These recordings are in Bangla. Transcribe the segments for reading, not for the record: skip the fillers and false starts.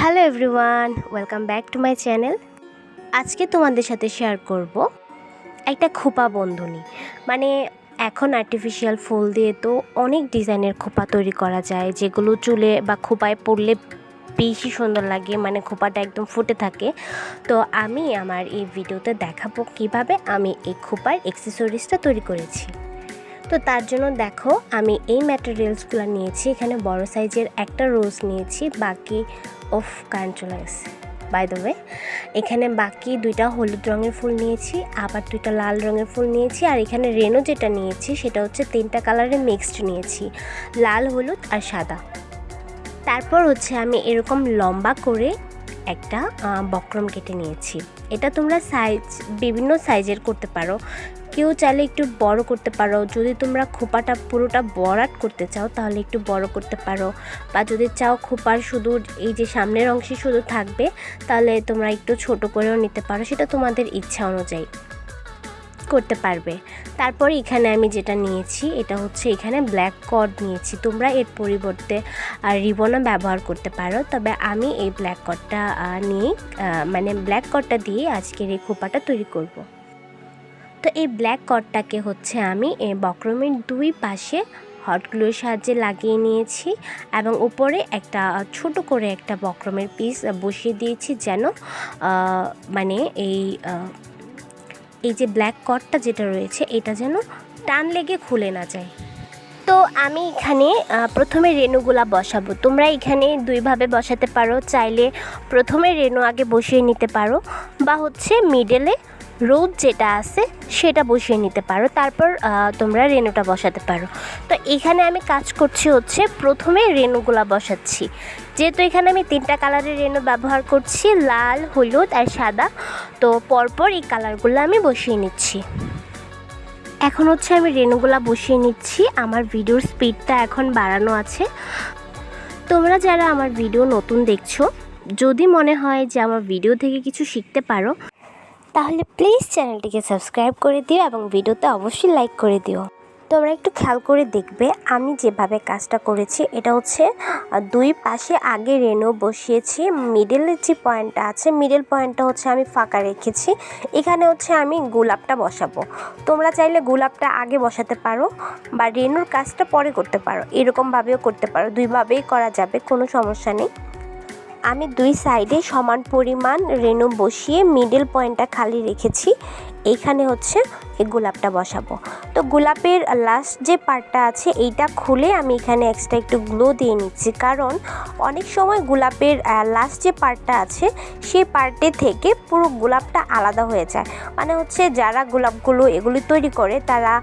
Hello everyone, welcome back to my channel. আজকে তোমাদের সাথে শেয়ার করব একটা খোপা বন্ধনী। মানে এখন আর্টিফিশিয়াল ফুল দিয়ে তো অনেক ডিজাইনের খোপা তৈরি করা যায়, যেগুলো চুলে বা খোপায় পরলে বেশি সুন্দর লাগে, মানে খোপাটা একদম ফুটে থাকে। তো আমি আমার এই ভিডিওতে দেখাবো কিভাবে আমি এই খোপার অ্যাক্সেসরিজটা তৈরি করেছি। তো তার জন্য দেখো, আমি এই ম্যাটেরিয়ালসগুলো নিয়েছি। এখানে বড় সাইজের একটা রোজ নিয়েছি, বাকি কারেন্ট চলে গেছে বাই দ্য ওয়ে। এখানে বাকি দুইটা হলুদ রঙের ফুল নিয়েছি, আবার দুইটা লাল রঙের ফুল নিয়েছি, আর এখানে রেনো যেটা নিয়েছি সেটা হচ্ছে 3টা কালারের মিক্সড নিয়েছি, লাল, হলুদ আর সাদা। তারপর হচ্ছে আমি এরকম লম্বা করে একটা বক্রম কেটে নিয়েছি। এটা তোমরা বিভিন্ন সাইজের করতে পারো, কেউ চাইলে একটু বড় করতে পারো। যদি তোমরা খোপাটা পুরোটা বরাট করতে চাও তাহলে একটু বড় করতে পারো, বা যদি চাও খোপার শুধু এই যে সামনের অংশে শুধু থাকবে তাহলে তোমরা একটু ছোট করেও নিতে পারো, সেটা তোমাদের ইচ্ছা অনুযায়ী করতে পারবে। তারপরে এখানে আমি যেটা নিয়েছি এটা হচ্ছে এখানে ব্ল্যাক কর্ড নিয়েছি। তোমরা এর পরিবর্তে রিবনও ব্যবহার করতে পারো, তবে আমি এই ব্ল্যাক কর্ডটা নিয়ে ব্ল্যাক কর্ডটা দিয়ে আজকের এই খোপাটা তৈরি করব। তো এই ব্ল্যাক কর্ডটাকে হচ্ছে আমি এই বক্রমের দুই পাশে হট গ্লুর সাহায্যে লাগিয়ে নিয়েছি, এবং উপরে একটা ছোট করে একটা বক্রমের পিস বসিয়ে দিয়েছি, যেন এই যে ব্ল্যাক কর্ডটা যেটা রয়েছে এটা যেন টান লেগে খুলে না যায়। তো আমি এখানে প্রথমে রেণুগুলা বসাবো। তোমরা এখানে দুইভাবে বসাতে পারো, চাইলে প্রথমে রেণু আগে বসিয়ে নিতে পারো, বা হচ্ছে মিডলে রোদ যেটা আছে সেটা বসিয়ে নিতে পারো, তারপর তোমরা রেণুটা বসাতে পারো। তো এখানে আমি কাজ করছি হচ্ছে প্রথমে রেণুগুলা বসাচ্ছি। যেহেতু এখানে আমি 3টা কালারের রেণু ব্যবহার করছি, লাল, হলুদ আর সাদা, তো পরপর এই কালারগুলো আমি বসিয়ে নিচ্ছি। এখন হচ্ছে আমি রেণুগুলা বসিয়ে নিচ্ছি। আমার ভিডিওর স্পিডটা এখন বাড়ানো আছে। তোমরা যারা আমার ভিডিও নতুন দেখছো, যদি মনে হয় যে আমার ভিডিও থেকে কিছু শিখতে পারো, তাহলে প্লিজ চ্যানেলটিকে সাবস্ক্রাইব করে দিও এবং ভিডিওতে অবশ্যই লাইক করে দিও। তোমরা একটু খেয়াল করে দেখবে আমি যেভাবে কাজটা করেছি। এটা হচ্ছে দুই পাশে আগে রেণু বসিয়েছি, মিডলের যে পয়েন্টটা আছে মিডল পয়েন্টটা হচ্ছে আমি ফাঁকা রেখেছি। এখানে হচ্ছে আমি গোলাপটা বসাবো। তোমরা চাইলে গোলাপটা আগে বসাতে পারো বা রেণুর কাজটা পরে করতে পারো, এরকমভাবেও করতে পারো, দুইভাবেই করা যাবে, কোনো সমস্যা নেই। আমি দুই সাইডে সমান পরিমাণ রেণু বসিয়ে মিডল পয়েন্টটা খালি রেখেছি। এইখানে হচ্ছে এই গোলাপটা বসাবো। তো গোলাপের লাস্ট যে পার্টটা আছে এইটা খুলে আমি এখানে এক্সট্রা একটু গ্লো দিয়ে নিচ্ছি, কারণ অনেক সময় গোলাপের লাস্ট যে পার্টটা আছে সেই পার্টে থেকে পুরো গোলাপটা আলাদা হয়ে যায়। মানে হচ্ছে যারা গোলাপগুলো এগুলি তৈরি করে তারা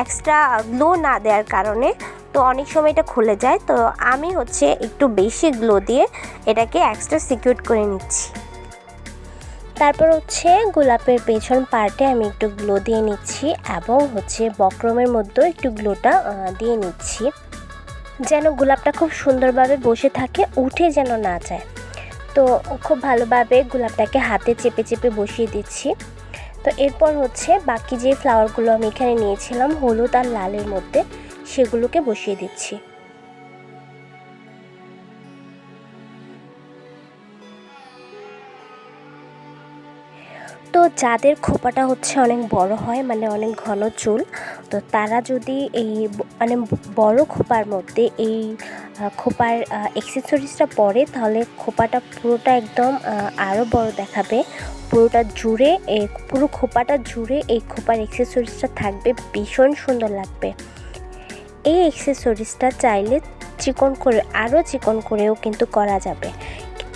এক্সট্রা গ্লো না দেওয়ার কারণে তো অনেক সময় এটা খুলে যায়। তো আমি হচ্ছে একটু বেশি গ্লো দিয়ে এটাকে এক্সট্রা সিকিউর করে নিচ্ছি। তারপর হচ্ছে গোলাপের পেছন পার্টে আমি একটু গ্লো দিয়ে নিচ্ছি, এবং হচ্ছে বক্রমের মধ্যেও একটু গ্লোটা দিয়ে নিচ্ছি, যেন গোলাপটা খুব সুন্দরভাবে বসে থাকে, উঠে যেন না যায়। তো খুব ভালোভাবে গোলাপটাকে হাতে চেপে চেপে বসিয়ে দিচ্ছি। তো এরপর হচ্ছে বাকি যে ফ্লাওয়ারগুলো আমি এখানে নিয়েছিলাম হলুদ আর লালের মধ্যে, সেগুলোকে বসিয়ে দিচ্ছি। তো যাদের খোপাটা হচ্ছে অনেক বড় হয়, মানে অনেক ঘন চুল, তো তারা যদি এই বড় খোপার মধ্যে এই খোপার অ্যাক্সেসরিজটা পরে, তাহলে খোপাটা পুরোটা একদম আরও বড় দেখাবে। পুরোটা জুড়ে পুরো খোপাটা জুড়ে এই খোপার অ্যাক্সেসরিজটা থাকবে, ভীষণ সুন্দর লাগবে। এই অ্যাক্সেসরিজটা চাইলে আরও চিকন করেও কিন্তু করা যাবে।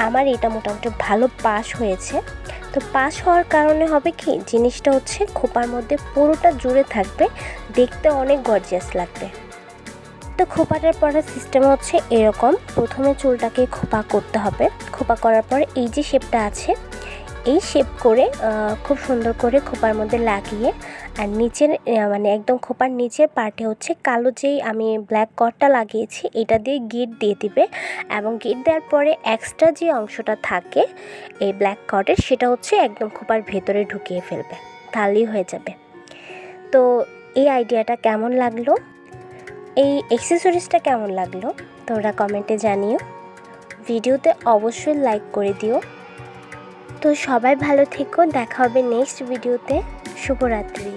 আমার এটা মোটামুটি ভালো পাস হয়েছে। তো পাস হওয়ার কারণে হবে কি, জিনিসটা হচ্ছে খোপার মধ্যে পুরোটা জুড়ে থাকবে, দেখতে অনেক গর্জিয়াস লাগবে। তো খোপাটার পরার সিস্টেম হচ্ছে এরকম। প্রথমে চুলটাকে খোপা করতে হবে। খোপা করার পরে এই যে শেপটা আছে, এই শেপ করে খুব সুন্দর করে খোপার মধ্যে লাগিয়ে, আর নিচের একদম খোপার নিচের পার্টে হচ্ছে কালো যেই আমি ব্ল্যাক কর্ডটা লাগিয়েছি এটা দিয়ে গিট দিয়ে দিবে, এবং গিট দেওয়ার পরে এক্সট্রা যে অংশটা থাকে এই ব্ল্যাক কর্ডের, সেটা হচ্ছে একদম খোপার ভেতরে ঢুকিয়ে ফেলবে, তাহলেই হয়ে যাবে। তো এই আইডিয়াটা কেমন লাগলো, এই অ্যাক্সেসরিজটা কেমন লাগলো তোমরা কমেন্টে জানিও। ভিডিওতে অবশ্যই লাইক করে দিও। তো সবাই ভালো থেকো, দেখা হবে নেক্সট ভিডিওতে। শুভরাত্রি।